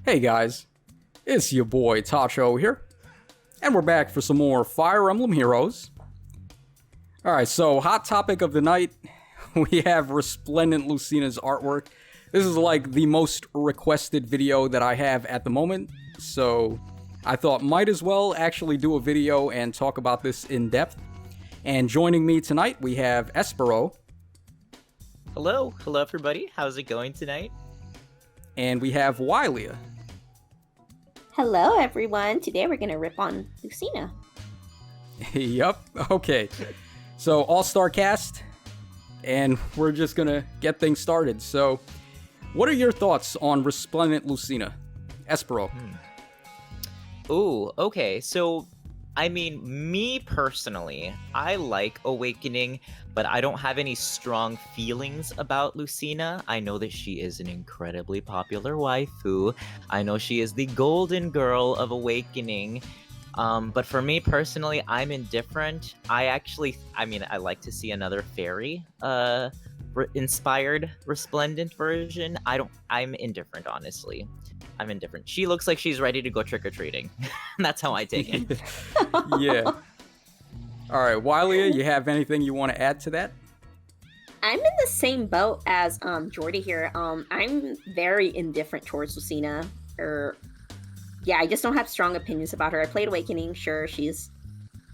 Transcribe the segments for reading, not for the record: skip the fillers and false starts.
Hey guys, it's your boy Tacho here, and we're back for some more Fire Emblem Heroes. Alright, so hot topic of the night, we have Resplendent Lucina's artwork. This is like the most requested video that I have at the moment, so I thought might as well actually do a video and talk about this in depth. And joining me tonight, we have Espero. Hello everybody. How's it going tonight? And we have Wylia. Hello everyone, today we're gonna rip on Lucina. Yup, okay. So, all-star cast, and we're just gonna get things started. So, what are your thoughts on Resplendent Lucina? Espero. Ooh, okay. So, I mean, me personally, I like Awakening, but I don't have any strong feelings about Lucina. I know that she is an incredibly popular waifu. I know she is the golden girl of Awakening. But for me personally, I'm indifferent. I like to see another fairy inspired Resplendent version. I'm indifferent, honestly. I'm indifferent. She looks like she's ready to go trick-or-treating. That's how I take it. Yeah. Alright, Wylia, you have anything you want to add to that? I'm in the same boat as Jordy here. I'm very indifferent towards Lucina. I just don't have strong opinions about her. I played Awakening, sure, she's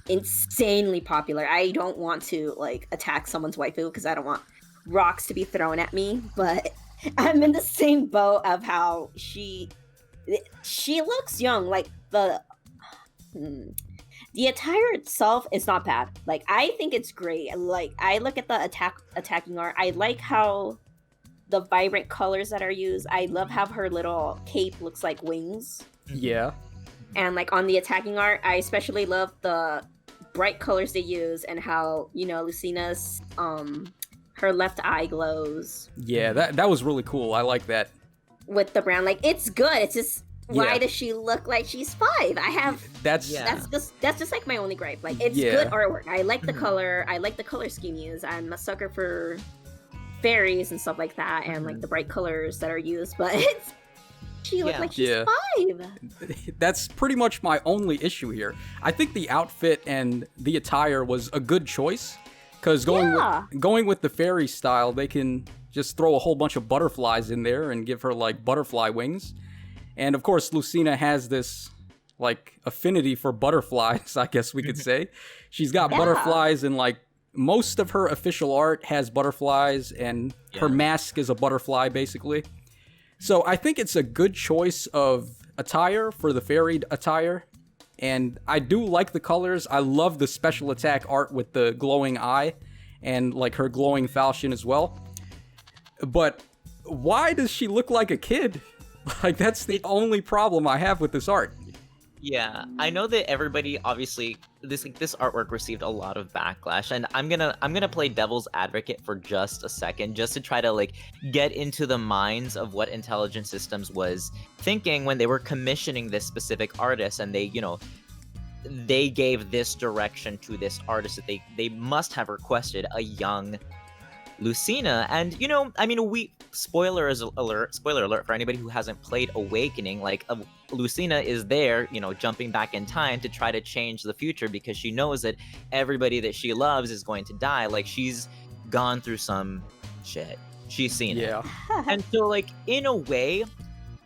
insanely popular. I don't want to attack someone's waifu because I don't want rocks to be thrown at me, but I'm in the same boat of how she looks young. Like the attire itself is not bad. Like, I think it's great. Like, I look at the attacking art. I like how the vibrant colors that are used. I love how her little cape looks like wings. Yeah. And like on the attacking art, I especially love the bright colors they use and how, Lucina's her left eye glows. Yeah, that was really cool. I like that. With the brown, it's good. It's just, why does she look like she's 5? That's just like my only gripe. Like, it's good artwork. I like the color. I like the color scheme used. I'm a sucker for fairies and stuff like that, and like the bright colors that are used. But she looked like she's 5. That's pretty much my only issue here. I think the outfit and the attire was a good choice. Because going with the fairy style, they can just throw a whole bunch of butterflies in there and give her, butterfly wings. And, of course, Lucina has this, affinity for butterflies, I guess we could say. She's got butterflies, and, most of her official art has butterflies, and her mask is a butterfly, basically. So I think it's a good choice of attire for the fairy attire. And I do like the colors. I love the special attack art with the glowing eye and her glowing falchion as well. But why does she look like a kid? That's the only problem I have with this art. Yeah, I know that everybody, obviously, this artwork received a lot of backlash, and I'm gonna play devil's advocate for just a second, just to try to get into the minds of what Intelligent Systems was thinking when they were commissioning this specific artist, and they gave this direction to this artist that they must have requested a young Lucina. And spoiler alert for anybody who hasn't played Awakening, Lucina is there, jumping back in time to try to change the future because she knows that everybody that she loves is going to die. She's gone through some shit. She's seen it. And so, in a way,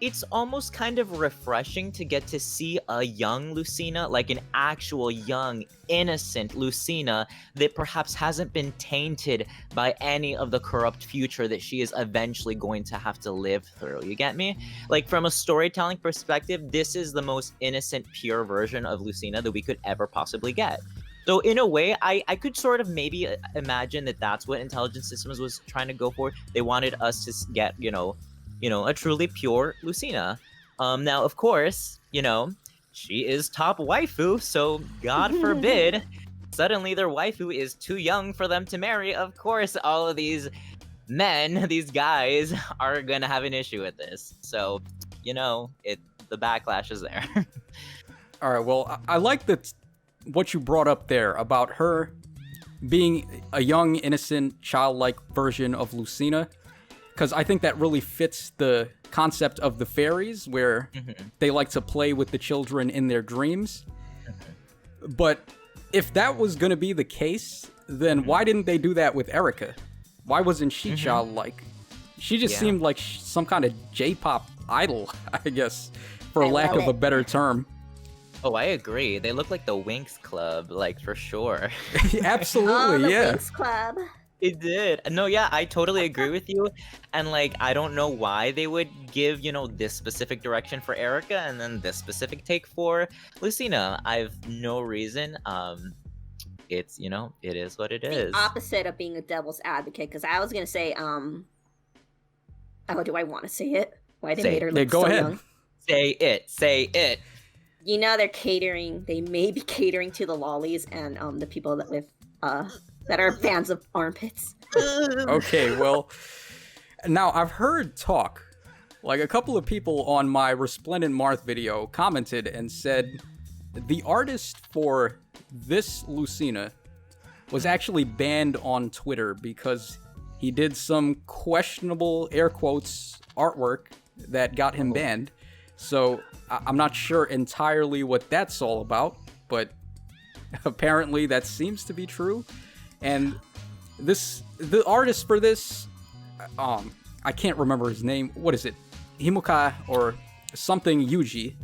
it's almost kind of refreshing to get to see a young Lucina, an actual young, innocent Lucina that perhaps hasn't been tainted by any of the corrupt future that she is eventually going to have to live through. You get me? From a storytelling perspective, this is the most innocent, pure version of Lucina that we could ever possibly get. So in a way, I could sort of maybe imagine that that's what Intelligent Systems was trying to go for. They wanted us to get, a truly pure Lucina. Now, of course, she is top waifu, so God forbid, suddenly their waifu is too young for them to marry. Of course, all of these men, these guys, are gonna have an issue with this. So, the backlash is there. All right, well, I like what you brought up there about her being a young, innocent, childlike version of Lucina. because I think that really fits the concept of the fairies, where they like to play with the children in their dreams. But if that was going to be the case, then why didn't they do that with Erika? Why wasn't she childlike? She just seemed like some kind of J-pop idol, I guess, for lack of a better term. Oh, I agree. They look like the Winx Club, like, for sure. Absolutely, the yeah. Winx Club. It did. No, yeah, I totally agree with you. And, like, I don't know why they would give, you know, this specific direction for Erika and then this specific take for Lucina. I've no reason. It's, you know, it is what it is. The opposite of being a devil's advocate, because I was going to say, oh, do I want to say it? Why they made her look so young? Say it. You know, they may be catering to the lollies and the people that are fans of armpits. Okay, well, now I've heard talk, like a couple of people on my Resplendent Marth video commented and said the artist for this Lucina was actually banned on Twitter because he did some questionable, air quotes, artwork that got him banned. So I'm not sure entirely what that's all about, but apparently that seems to be true. And the artist for this, I can't remember his name. What is it? Himuka or something Yuji.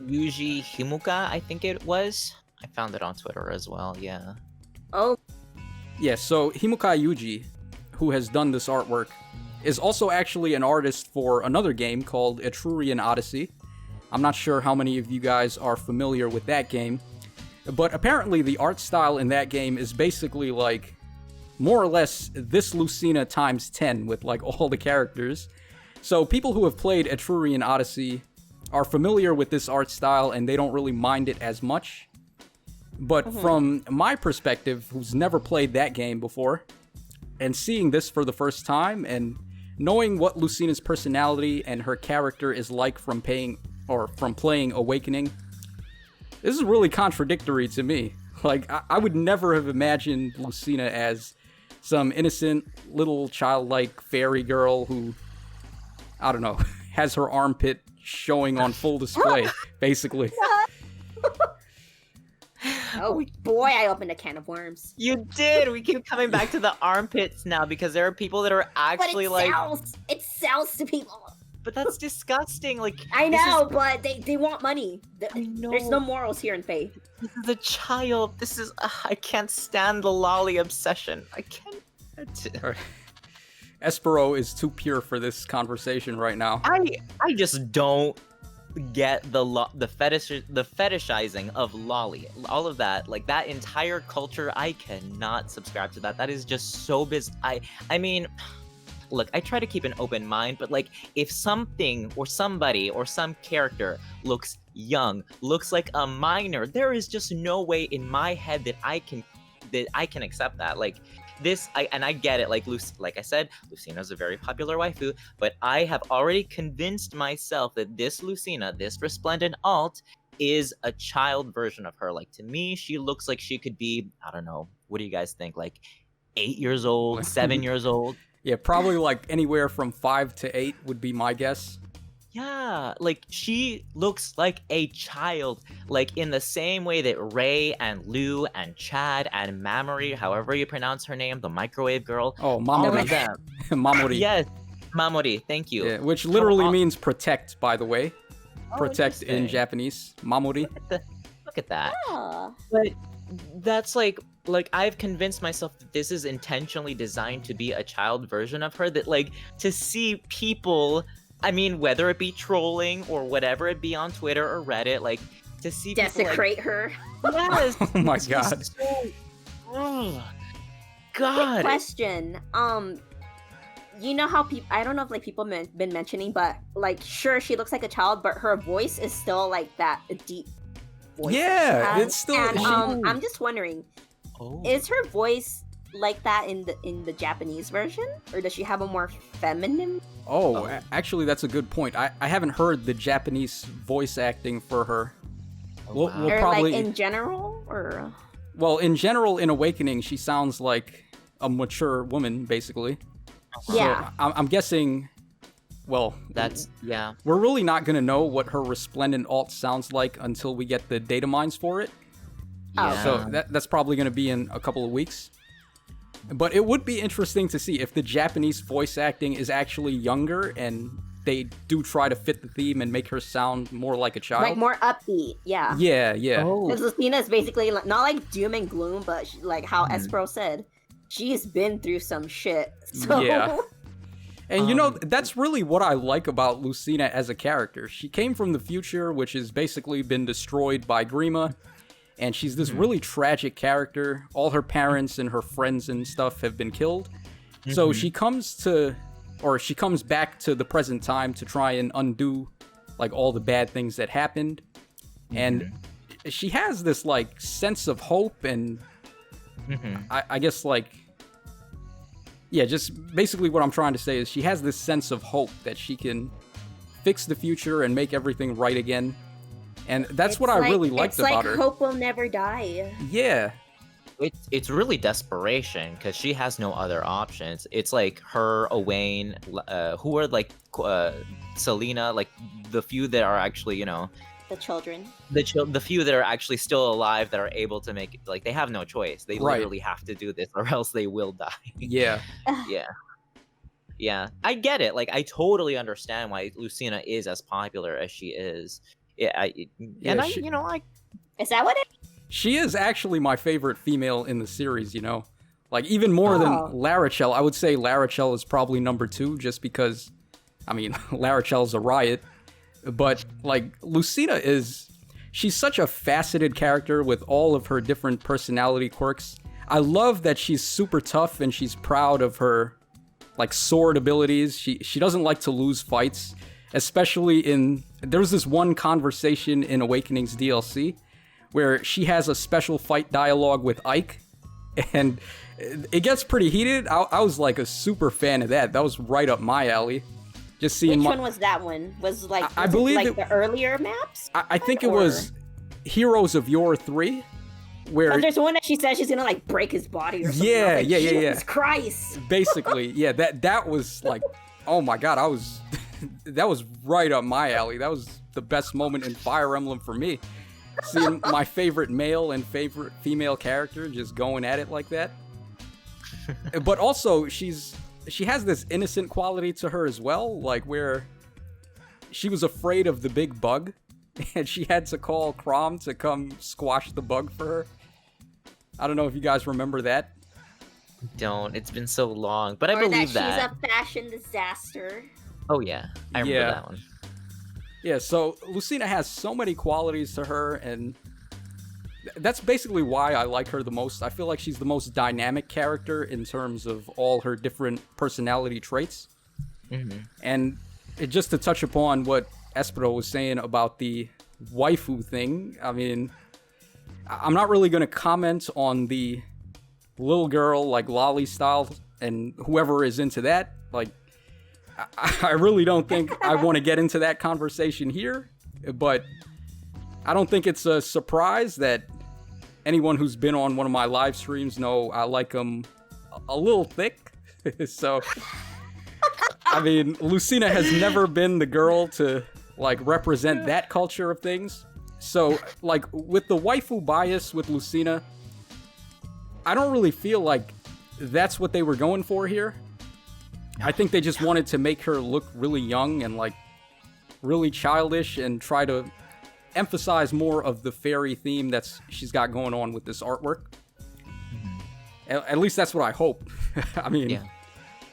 Yuji Himuka, I think it was. I found it on Twitter as well, yeah. Oh. Yeah, so Himuka Yuji, who has done this artwork, is also actually an artist for another game called Etrurian Odyssey. I'm not sure how many of you guys are familiar with that game, but apparently the art style in that game is basically like more or less this Lucina times 10 with like all the characters. So people who have played Etrurian Odyssey are familiar with this art style and they don't really mind it as much. But from my perspective, who's never played that game before, and seeing this for the first time and knowing what Lucina's personality and her character is like from playing Awakening, this is really contradictory to me. Like, I would never have imagined Lucina as some innocent, little childlike fairy girl who, I don't know, has her armpit showing on full display, basically. Oh boy, I opened a can of worms. You did! We keep coming back to the armpits now because there are people that are actually It sells to people. But that's disgusting. Like, I know, but they want money. I know. There's no morals here in Faith. This is a child. This is I can't stand the lolly obsession. I can't. Right. Espero is too pure for this conversation right now. I just don't get the fetishizing of lolly, all of that, like that entire culture. I cannot subscribe to that. That is just so I mean, look, I try to keep an open mind, but like if something or somebody or some character looks young, looks like a minor, there is just no way in my head that I can accept that. Like this, I get it. Like I said, Lucina's a very popular waifu, but I have already convinced myself that this Lucina, this Resplendent alt, is a child version of her. Like to me, she looks like she could be, I don't know, what do you guys think? Like 8 years old, 7 years old? Yeah, probably like anywhere from 5 to 8 would be my guess. Yeah, like she looks like a child, like in the same way that Ray and Lou and Chad and Mamori, however you pronounce her name, the microwave girl. Oh, Mamori. Mamori. Yes, Mamori, thank you. Yeah, which literally means protect, by the way. Protect in Japanese. Mamori. Look at that. Yeah. But that's like I've convinced myself that this is intentionally designed to be a child version of her, that like to see people, I mean, whether it be trolling or whatever it be on Twitter or Reddit, like to see desecrate people, her. Yes. Oh my god. Oh god. Quick question. You know how people, I don't know if like people been mentioning, but like sure she looks like a child, but her voice is still like that deep voice. Yeah, it's still. And I'm just wondering, is her voice like that in the Japanese version, or does she have a more feminine? Actually, that's a good point. I haven't heard the Japanese voice acting for her. We'll or probably like in general, or well, in general, in Awakening, she sounds like a mature woman, basically. Yeah. So I'm guessing Well, That's yeah. we're really not going to know what her Resplendent alt sounds like until we get the data mines for it. Yeah. So that's probably going to be in a couple of weeks. But it would be interesting to see if the Japanese voice acting is actually younger and they do try to fit the theme and make her sound more like a child. Like more upbeat, yeah. Yeah. Oh. Because Lucina is basically not like doom and gloom, but like how Espero said, she's been through some shit. So Yeah. And that's really what I like about Lucina as a character. She came from the future, which has basically been destroyed by Grima, and she's this really tragic character. All her parents and her friends and stuff have been killed. So she comes back to the present time to try and undo like all the bad things that happened. And she has this like sense of hope and I guess like yeah, just basically what I'm trying to say is she has this sense of hope that she can fix the future and make everything right again. And that's what I really liked about her. It's like hope will never die. Yeah. It's really desperation because she has no other options. It's like her, Owain, who are like Selena, like the few that are actually, The children. the few that are actually still alive that are able to make it, like they have no choice. They Right. literally have to do this or else they will die. Yeah. Yeah. I get it. Like I totally understand why Lucina is as popular as she is. She- Is that what it She is actually my favorite female in the series, Like, even more than Larachel. I would say Larachel is probably number 2, just because, I mean, Larachel's a riot. But, like, Lucina she's such a faceted character with all of her different personality quirks. I love that she's super tough and she's proud of her, like, sword abilities. She doesn't like to lose fights, especially there's this one conversation in Awakening's DLC where she has a special fight dialogue with Ike, and it gets pretty heated. I was like a super fan of that. That was right up my alley. Just seeing Which one was that one? Was I believe it the earlier maps? I think it was Heroes of Yore 3, where But there's one that she says she's gonna like break his body or something. Yeah, like, yeah. Jesus Christ. basically, yeah, that was like, oh my god, that was right up my alley. That was the best moment in Fire Emblem for me. Seeing my favorite male and favorite female character just going at it like that. But also, she has this innocent quality to her as well, like where she was afraid of the big bug, and she had to call Crom to come squash the bug for her. I don't know if you guys remember that. Don't. It's been so long, but I Or believe that that. she's a fashion disaster. Oh yeah, I remember Yeah. that one. Yeah, so Lucina has so many qualities to her, and that's basically why I like her the most. I feel like she's the most dynamic character in terms of all her different personality traits. And just to touch upon what Espero was saying about the waifu thing, I mean, I'm not really going to comment on the little girl, like lolly style, and whoever is into that. Like, I really don't think I want to get into that conversation here, but I don't think it's a surprise that anyone who's been on one of my live streams know I like them a little thick. So, I mean, Lucina has never been the girl to, like, represent that culture of things. So, like, with the waifu bias with Lucina, I don't really feel like that's what they were going for here. I think they just wanted to make her look really young and, like, really childish and try to emphasize more of the fairy theme she's got going on with this artwork. At least that's what I hope. I mean,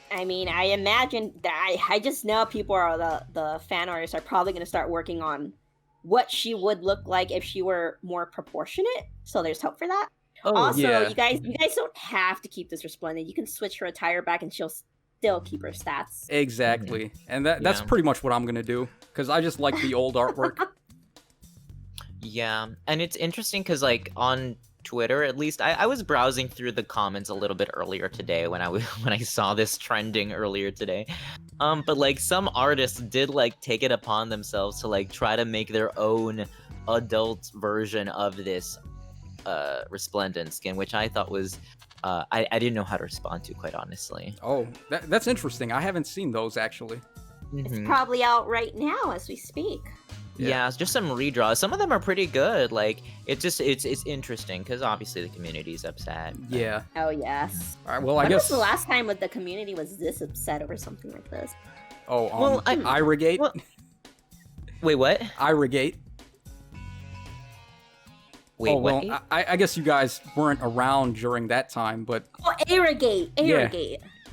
I imagine that I just know people are the fan artists are probably going to start working on what she would look like if she were more proportionate. So there's hope for that. Also, yeah. you guys don't have to keep this Resplendent. You can switch her attire back and she'll still keep her stats. Exactly. And that's pretty much what I'm going to do, because I just like the old artwork. Yeah, and it's interesting because, like, on Twitter, at least, I was browsing through the comments a little bit earlier today when I saw this trending earlier today. But like some artists did like take it upon themselves to like try to make their own adult version of this Resplendent skin, which I thought was I didn't know how to respond to, quite honestly. Oh, that's interesting. I haven't seen those, actually. It's Mhm. probably out right now as we speak. Yeah, it's just some redraws. Some of them are pretty good. Like it's interesting because obviously the community's upset. but- Yeah. Oh yes. All right. Well, I When guess. was the last time that the community was this upset over something like this? Oh, Well, Irrigate. well- Wait, what? Irrigate. Wait, Oh well, what? I guess you guys weren't around during that time, but Oh, irrigate. yeah.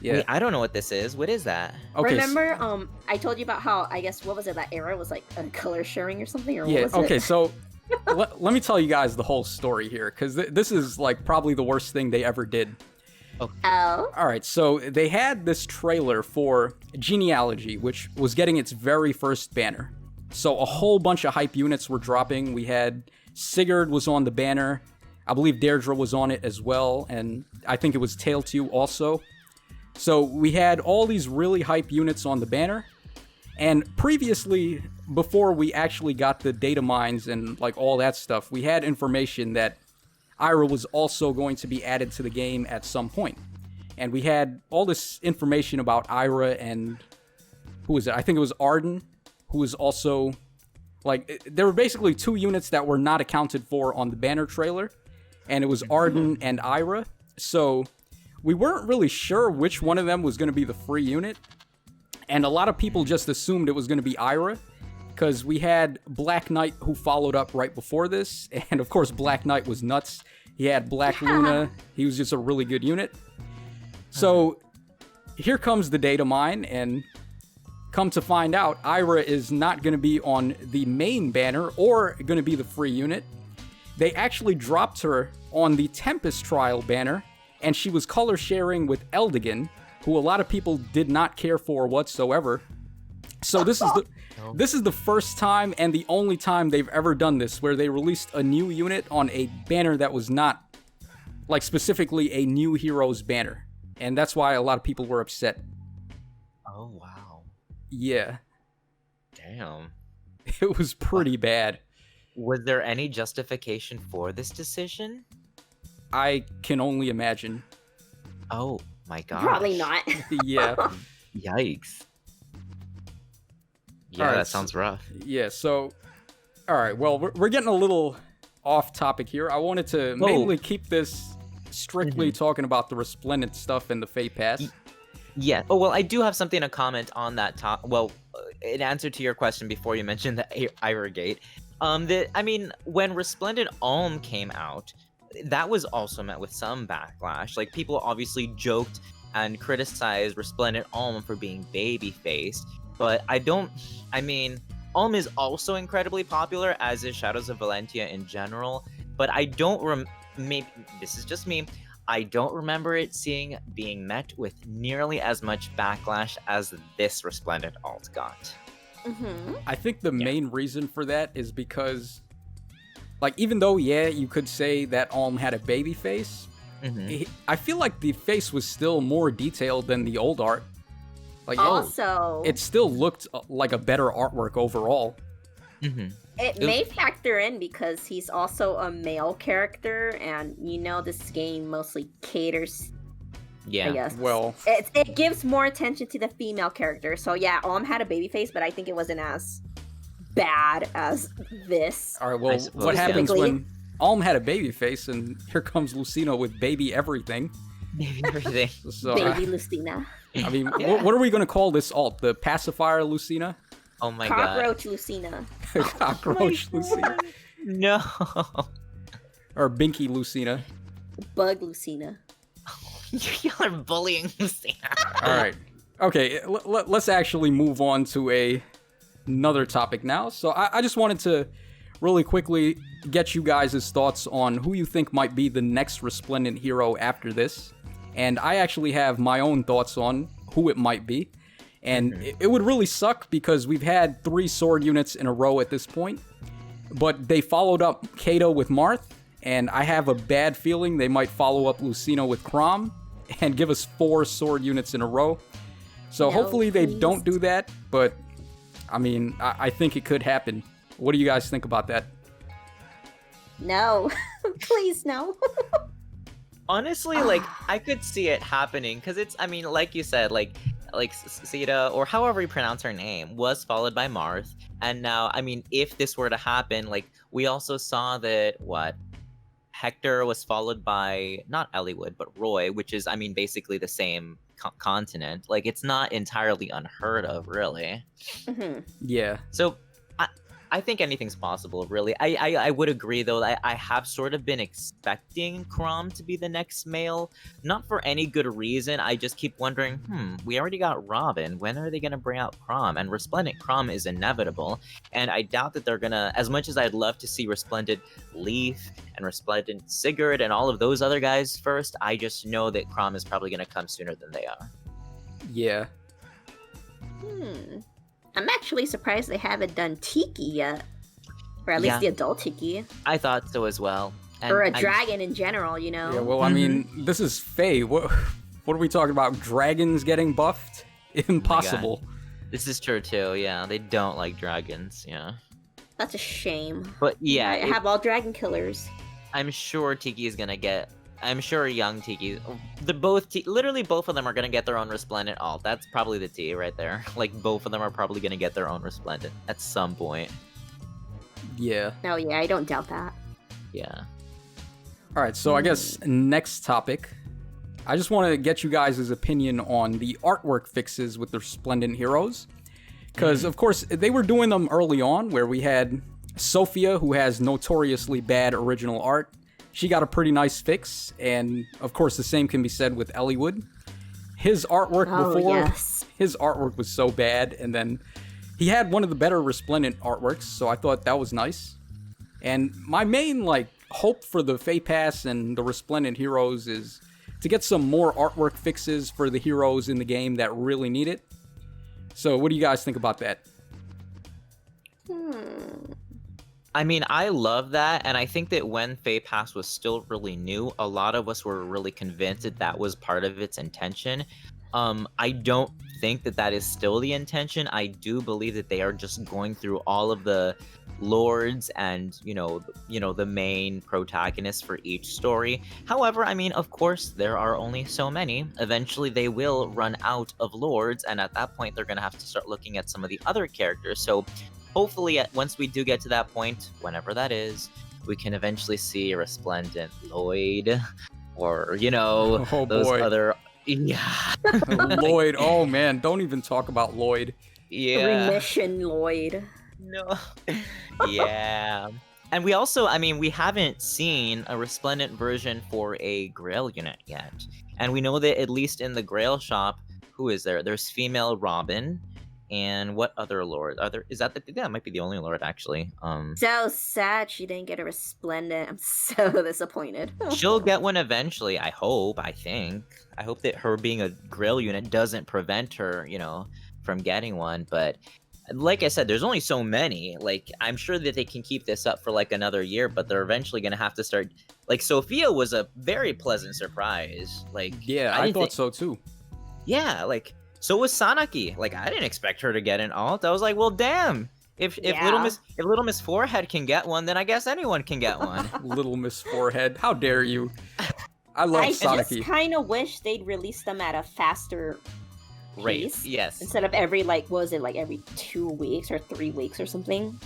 Wait, I don't know what this is. What is that? Okay. Remember, I told you about how I guess what was it that era was like a color sharing or something, or Yeah. what was Okay. it? So let me tell you guys the whole story here, because this is like probably the worst thing they ever did. Oh. All right. So they had this trailer for Genealogy, which was getting its very first banner. So a whole bunch of hype units were dropping. We had Sigurd was on the banner. I believe Deirdre was on it as well, and I think it was Tailtew also. So we had all these really hype units on the banner, and previously, before we actually got the data mines and like all that stuff, we had information that Ira was also going to be added to the game at some point. And we had all this information about Ira and who was it? I think it was Arden, who was also like there were basically two units that were not accounted for on the banner trailer, and it was Arden and Ira. So we weren't really sure which one of them was going to be the free unit, and a lot of people just assumed it was going to be Ira, because we had Black Knight who followed up right before this, and of course Black Knight was nuts. He had Black Luna. He was just a really good unit. So here comes the data mine, and come to find out, Ira is not going to be on the main banner or going to be the free unit. They actually dropped her on the Tempest Trial banner, and she was color sharing with Eldigan, who a lot of people did not care for whatsoever. So this is the first time and the only time they've ever done this, where they released a new unit on a banner that was not, like, specifically a new hero's banner. And that's why a lot of people were upset. Oh wow. Yeah. Damn. It was pretty bad. Was there any justification for this decision? I can only imagine. Oh my god. Probably not. Yeah. Yikes. Yeah, Alright, that sounds rough. Yeah, so... Alright, well, we're getting a little off topic here. I wanted to mainly keep this strictly talking about the Resplendent stuff and the FEH Pass. Yeah. Oh, well, I do have something to comment on that Well, in answer to your question before you mentioned the Irrigate, when Resplendent Ulm came out, that was also met with some backlash. Like, people obviously joked and criticized Resplendent Ulm for being baby-faced, but Ulm is also incredibly popular, as is Shadows of Valentia in general, but I don't maybe this is just me, I don't remember it being met with nearly as much backlash as this Resplendent alt got. Mm-hmm. I think the main reason for that is because, like, even though, you could say that Ulm had a baby face, I feel like the face was still more detailed than the old art. Like, Also, it still looked like a better artwork overall. it may factor in because he's also a male character, and this game mostly caters. Yeah. I guess. Well, it gives more attention to the female character. So yeah, Ulm had a baby face, but I think it wasn't as bad as this. all right, well, what happens Specifically. when Ulm had a baby face and here comes Lucina with baby everything? Maybe everything. So, Baby Lucina. I mean, what are we going to call this alt? The pacifier Lucina? Oh my god. Cockroach Lucina. Cockroach Lucina? No. Or Binky Lucina? Bug Lucina. Y'all are bullying Lucina. All right. Okay, let's actually move on to another topic now. So I just wanted to really quickly get you guys' thoughts on who you think might be the next Resplendent hero after this. And I actually have my own thoughts on who it might be. And it would really suck because we've had 3 sword units in a row at this point. But they followed up Kato with Marth. And I have a bad feeling they might follow up Lucina with Crom and give us 4 sword units in a row. So No, hopefully they please. don't do that, but I mean, I think it could happen. What do you guys think about that? No. Please, no. Honestly, like, I could see it happening because like you said, like, like Sita, or however you pronounce her name, was followed by Marth. And now, I mean, if this were to happen, like, we also saw that, Hector was followed by, not Eliwood, but Roy, which is, I mean, basically the same continent. Like, it's not entirely unheard of, really. Mm-hmm. Yeah. So, I think anything's possible, really. I would agree, though, that I have sort of been expecting Chrom to be the next male. Not for any good reason. I just keep wondering, we already got Robin. When are they going to bring out Chrom? And Resplendent Chrom is inevitable. And I doubt that they're going to, as much as I'd love to see Resplendent Leaf and Resplendent Sigurd and all of those other guys first, I just know that Chrom is probably going to come sooner than they are. Yeah. I'm actually surprised they haven't done Tiki yet. Or at least the adult Tiki. I thought so as well. And or a dragon in general, you know? Yeah, well, I mean, this is Fae. What are we talking about? Dragons getting buffed? Impossible. Oh, this is true, too, yeah. They don't like dragons, yeah. That's a shame. But, yeah. I have all dragon killers. I'm sure Tiki is gonna get... I'm sure young Tiki... literally both of them are gonna get their own Resplendent alt. That's probably the T right there. Like, both of them are probably gonna get their own Resplendent at some point. Yeah. Oh, yeah, I don't doubt that. Yeah. Alright, so I guess next topic. I just want to get you guys' opinion on the artwork fixes with the Resplendent heroes. Because, of course, they were doing them early on, where we had Sophia, who has notoriously bad original art. She got a pretty nice fix, and of course the same can be said with Eliwood. His artwork his artwork was so bad, and then he had one of the better Resplendent artworks, so I thought that was nice. And my main hope for the FEH Pass and the Resplendent heroes is to get some more artwork fixes for the heroes in the game that really need it. So what do you guys think about that? I mean, I love that, and I think that when FEH Pass was still really new, a lot of us were really convinced that that was part of its intention. I don't think that that is still the intention. I do believe that they are just going through all of the lords and, the main protagonists for each story. However, I mean, of course, there are only so many. Eventually, they will run out of lords, and at that point, they're going to have to start looking at some of the other characters. So hopefully, once we do get to that point, whenever that is, we can eventually see a Resplendent Lloyd, or, those other... Yeah. Lloyd, oh man, don't even talk about Lloyd. Yeah. Remission Lloyd. No. Yeah. And we also, I mean, we haven't seen a Resplendent version for a Grail unit yet. And we know that at least in the Grail shop, who is there? There's female Robin. And what other lord? That might be the only lord, actually. So sad she didn't get a Resplendent. I'm so disappointed. She'll get one eventually, I hope, I think. I hope that her being a Grail unit doesn't prevent her, from getting one. But like I said, there's only so many. Like, I'm sure that they can keep this up for another year, but they're eventually going to have to start... Sophia was a very pleasant surprise. Yeah, I thought so too. Yeah, so was Sanaki. I didn't expect her to get an alt. I was like, well, damn. If Little Miss Forehead can get one, then I guess anyone can get one. Little Miss Forehead, how dare you? I love Sanaki. I just kind of wish they'd release them at a faster pace. Yes. Instead of every every 2 weeks or 3 weeks or something.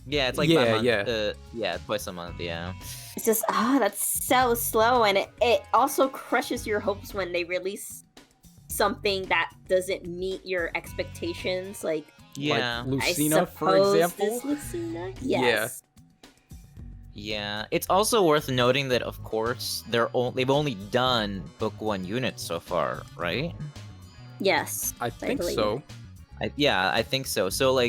Yeah, it's by month. Twice a month. Yeah. It's just that's so slow, and it also crushes your hopes when they release something that doesn't meet your expectations, like Lucina, for example. Lucina? Yes. Yeah. It's also worth noting that, of course, they've only done Book 1 units so far, right? Yes. I think so. I think so. So,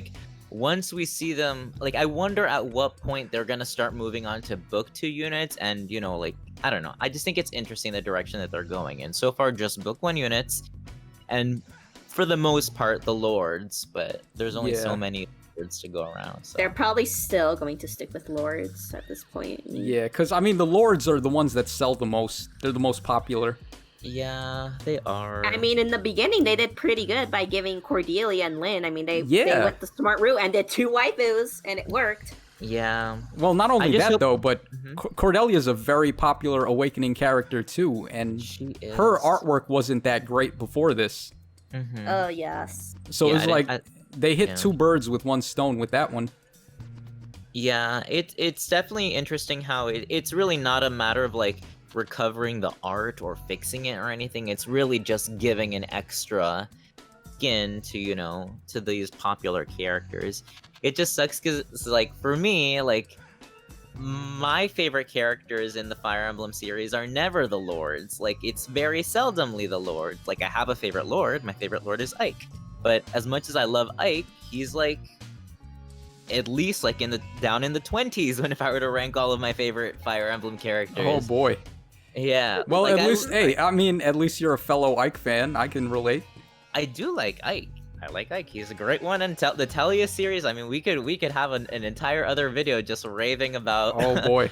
once we see them, I wonder at what point they're gonna start moving on to Book 2 units, and, I don't know. I just think it's interesting the direction that they're going in. So far, just Book 1 units, and for the most part, the lords, but there's only so many lords to go around. So. They're probably still going to stick with lords at this point. Yeah, because, I mean, the lords are the ones that sell the most. They're the most popular. Yeah, they are. I mean, in the beginning, they did pretty good by giving Cordelia and Lynn. I mean, they went the smart route and did 2 waifus, and it worked. Yeah. Well, not only that, though, but Cordelia's a very popular Awakening character, too, and her artwork wasn't that great before this. Oh yes. So it was like they hit two birds with one stone with that one. Yeah, it's definitely interesting how it's really not a matter of like recovering the art or fixing it or anything. It's really just giving an extra skin to, to these popular characters. It just sucks because, like, for me, like, my favorite characters in the Fire Emblem series are never the lords. Like, it's very seldomly the lords. Like, I have a favorite lord. My favorite lord is Ike. But as much as I love Ike, he's like at least like down in the 20s when if I were to rank all of my favorite Fire Emblem characters. Oh boy. Yeah. Well, like, at least you're a fellow Ike fan. I can relate. I do like Ike. I like Ike. He's a great one. And the Telia series, I mean, we could have an entire other video just raving about. Oh boy.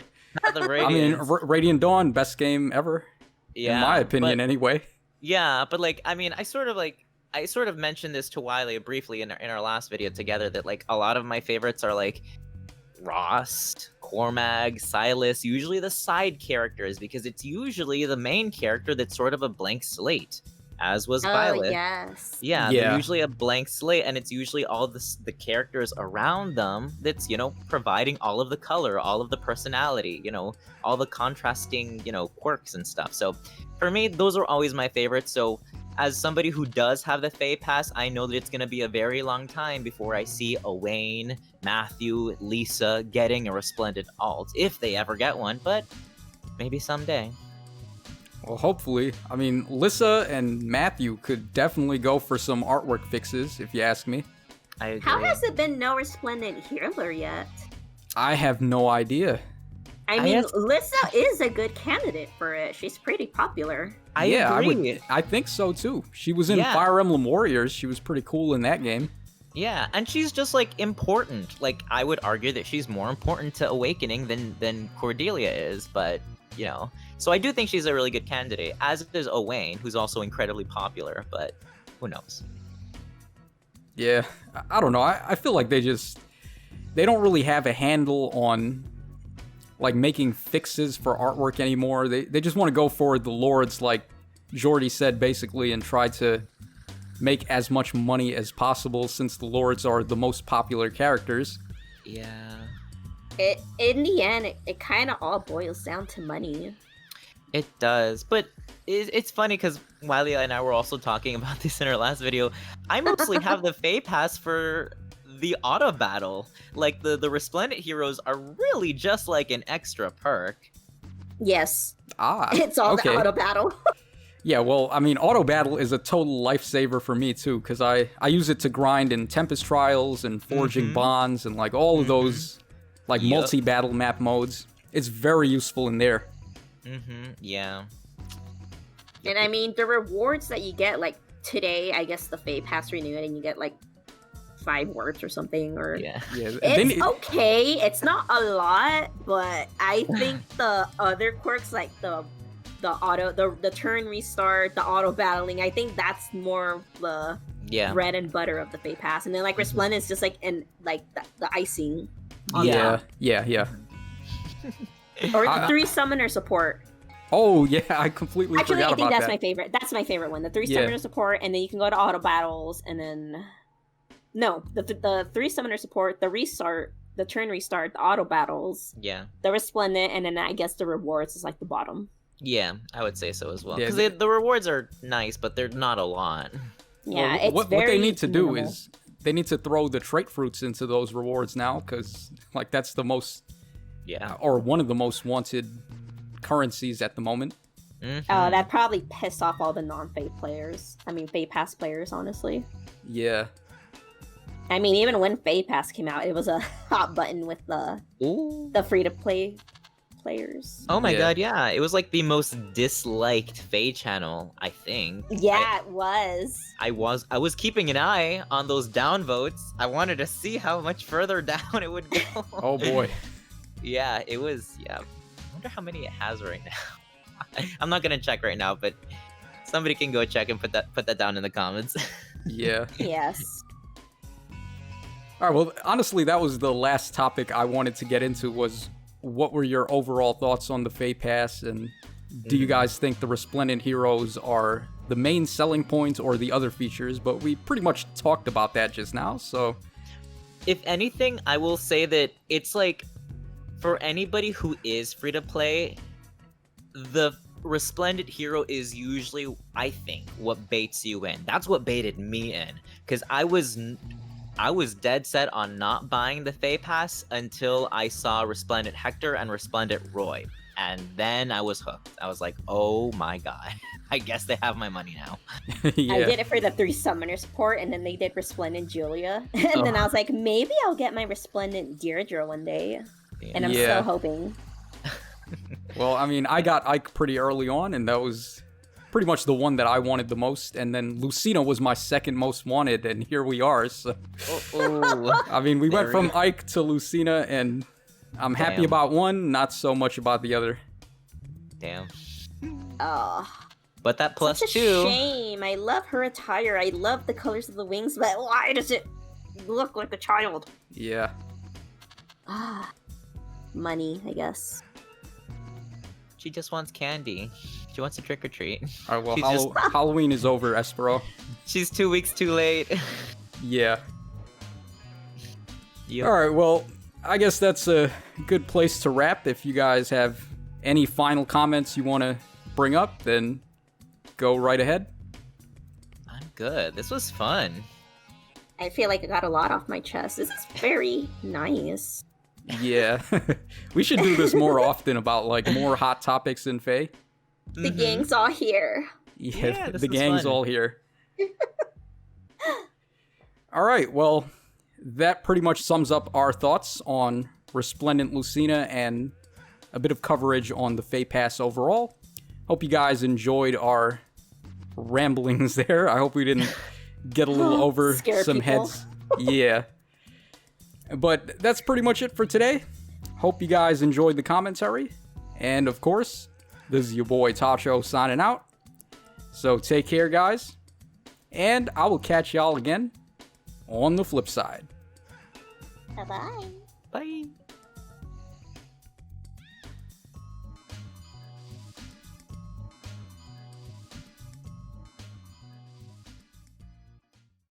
The Radiant. I mean, Radiant Dawn, best game ever. Yeah. In my opinion, anyway. Yeah, but like, I mean, I sort of mentioned this to Wylia briefly in our last video together that like a lot of my favorites are like Rost, Cormag, Silas, usually the side characters, because it's usually the main character that's sort of a blank slate, as was Violet. Oh, yes. Yeah, they're usually a blank slate, and it's usually all the characters around them that's, providing all of the color, all of the personality, all the contrasting, quirks and stuff. So for me, those are always my favorites. So as somebody who does have the FEH Pass, I know that it's going to be a very long time before I see Owain, Matthew, Lisa getting a Resplendent alt, if they ever get one, but maybe someday. Well, hopefully. I mean, Lisa and Matthew could definitely go for some artwork fixes, if you ask me. I agree. How has it been no Resplendent healer yet? I have no idea. I mean, Lisa is a good candidate for it. She's pretty popular. I agree. I think so too. She was in Fire Emblem Warriors. She was pretty cool in that game. Yeah, and she's just like important. Like, I would argue that she's more important to Awakening than Cordelia is, but so I do think she's a really good candidate, as is Owain, who's also incredibly popular, but who knows? Yeah, I don't know. I feel like they don't really have a handle on like making fixes for artwork anymore. They just want to go for the lords, like Jordy said, basically, and try to make as much money as possible since the lords are the most popular characters. Yeah. In the end, it kind of all boils down to money. It does, but it's funny because Wylia and I were also talking about this in our last video. I mostly have the FEH Pass for the auto battle. Like, the Resplendent heroes are really just like an extra perk. Yes. It's all the auto battle. Yeah, well, I mean, auto battle is a total lifesaver for me too, because I use it to grind in Tempest Trials and Forging Bonds and like all of those like multi-battle map modes. It's very useful in there. Yeah. And I mean, the rewards that you get, like today, I guess the FEH Pass renewed and you get like 5 words or something, or it's okay. It's not a lot, but I think the other quirks like the turn restart, the auto battling, I think that's more the bread and butter of the FEH Pass. And then like Resplendent is just like the icing. Yeah. Or the 3 summoner support. Oh yeah, I completely forgot about that. Actually, I think that's my favorite. That's my favorite one. The 3 summoner support, and then you can go to auto battles, and then the 3 summoner support, the restart, the turn restart, the auto battles, the Resplendent, and then I guess the rewards is like the bottom. Yeah, I would say so as well. Because the rewards are nice, but they're not a lot. Yeah, well, what they need to do is they need to throw the trait fruits into those rewards now, because like that's the most or one of the most wanted currencies at the moment. That probably pissed off all the non-FEH players. I mean, FEH Pass players, honestly. Yeah. I mean, even when FEH Pass came out, it was a hot button with the free-to-play players. Oh my god, yeah. It was like the most disliked FEH channel, I think. Yeah, it was. I was keeping an eye on those downvotes. I wanted to see how much further down it would go. Oh boy. Yeah, it was, I wonder how many it has right now. I'm not gonna check right now, but somebody can go check and put that down in the comments. Yeah. Yes. All right, well, honestly, that was the last topic I wanted to get into, was what were your overall thoughts on the FEH Pass, and do you guys think the Resplendent heroes are the main selling points or the other features, but we pretty much talked about that just now, so... If anything, I will say that it's like, for anybody who is free to play, the Resplendent Hero is usually, I think, what baits you in. That's what baited me in, because I was dead set on not buying the FEH Pass until I saw Resplendent Hector and Resplendent Roy. And then I was hooked. I was like, oh my god. I guess they have my money now. Yeah. I did it for the 3 summoner support, and then they did Resplendent Julia. And then I was like, maybe I'll get my Resplendent Deirdre one day. And I'm still hoping. Well, I mean, I got Ike pretty early on, and that was pretty much the one that I wanted the most. And then Lucina was my second most wanted, and here we are. So, I mean, we went from Ike to Lucina, and I'm happy about one, not so much about the other. Damn. Oh. But that plus Such a 2. shame. I love her attire. I love the colors of the wings, but why does it look like a child? Yeah. Ah. Money, I guess. She just wants candy. She wants a trick or treat. All right, well, Halloween is over, Espero. She's 2 weeks too late. Yeah. Yep. All right, well, I guess that's a good place to wrap. If you guys have any final comments you want to bring up, then go right ahead. I'm good. This was fun. I feel like I got a lot off my chest. This is very nice. Yeah. We should do this more often about, like, more hot topics in Fae. The gang's all here. Yeah, the gang's all here. All right, well, that pretty much sums up our thoughts on Resplendent Lucina and a bit of coverage on the FEH Pass overall. Hope you guys enjoyed our ramblings there. I hope we didn't get a little over some heads. Yeah. But that's pretty much it for today. Hope you guys enjoyed the commentary. And of course, this is your boy Tacho signing out. So take care, guys. And I will catch y'all again on the flip side. Bye-bye. Bye.